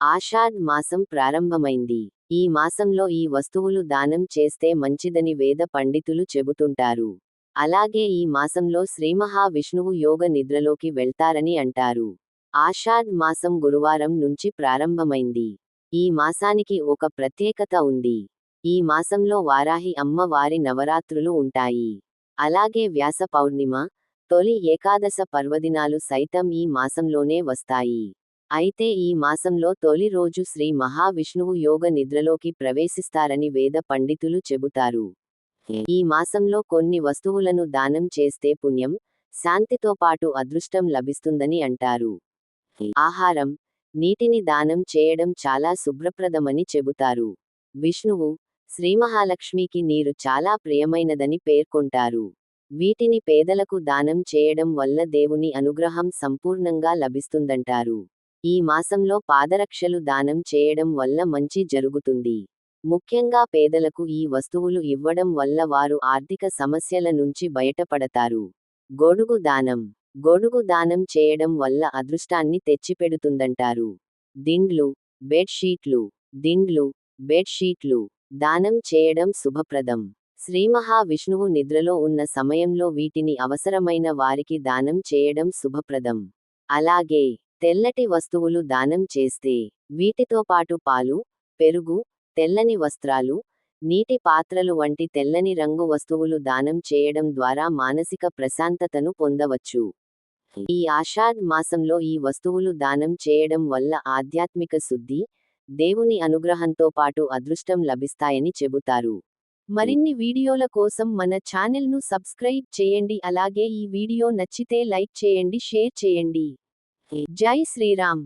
ఆషాఢ్ మాసం ప్రారంభమైంది. ఈ మాసంలో ఈ వస్తువులు దానం చేస్తే మంచిదని వేద పండితులు చెబుతుంటారు. అలాగే ఈ మాసంలో శ్రీమహావిష్ణువు యోగ నిద్రలోకి వెళ్తారని అంటారు. ఆషాఢ్ మాసం గురువారం నుంచి ప్రారంభమైంది. ఈ మాసానికి ఒక ప్రత్యేకత ఉంది. ఈ మాసంలో వారాహి అమ్మ వారి నవరాత్రులు ఉంటాయి. అలాగే వ్యాస పౌర్ణిమ, తొలి ఏకాదశ పర్వదినాలు సైతం ఈ మాసంలోనే వస్తాయి. అయితే ఈ మాసంలో తొలి రోజు శ్రీ మహావిష్ణువు యోగ నిద్రలోకి ప్రవేశిస్తారని వేద పండితులు చెబుతారు. ఈ మాసంలో కొన్ని వస్తువులను దానం చేస్తే పుణ్యం, శాంతితో పాటు అదృష్టం లభిస్తుందని అంటారు. ఆహారం, నీటిని దానం చేయడం చాలా శుభ్రప్రదమని చెబుతారు. విష్ణువు, శ్రీమహాలక్ష్మికి నీరు చాలా ప్రియమైనదని పేర్కొంటారు. వీటిని పేదలకు దానం చేయడం వల్ల దేవుని అనుగ్రహం సంపూర్ణంగా లభిస్తుందంటారు. ఈ మాసంలో పాదరక్షలు దానం చేయడం వల్ల మంచి జరుగుతుంది. ముఖ్యంగా పేదలకు ఈ వస్తువులు ఇవ్వడం వల్ల వారు ఆర్థిక సమస్యల నుంచి బయటపడతారు. గొడుగు దానం. గొడుగు దానం చేయడం వల్ల అదృష్టాన్ని తెచ్చిపెడుతుందంటారు. దిండ్లు, బెడ్షీట్లు. దిండ్లు, బెడ్షీట్లు దానం చేయడం శుభప్రదం. శ్రీమహావిష్ణువు నిద్రలో ఉన్న సమయంలో వీటిని అవసరమైన వారికి దానం చేయడం శుభప్రదం. అలాగే తెల్లటి వస్తువులు దానం చేస్తే, వీటితో పాటు పాలు, పెరుగు, తెల్లని వస్త్రాలు, నీటి పాత్రలు వంటి తెల్లని రంగు వస్తువులు దానం చేయడం ద్వారా మానసిక ప్రశాంతతను పొందవచ్చు. ఈ ఆషాఢ్ మాసంలో ఈ వస్తువులు దానం చేయడం వల్ల ఆధ్యాత్మిక శుద్ధి, దేవుని అనుగ్రహంతో పాటు అదృష్టం లభిస్తాయని చెబుతారు. మరిన్ని వీడియోల కోసం మన ఛానెల్ను సబ్స్క్రైబ్ చేయండి. అలాగే ఈ వీడియో నచ్చితే లైక్ చేయండి, షేర్ చేయండి. జై శ్రీరామ్.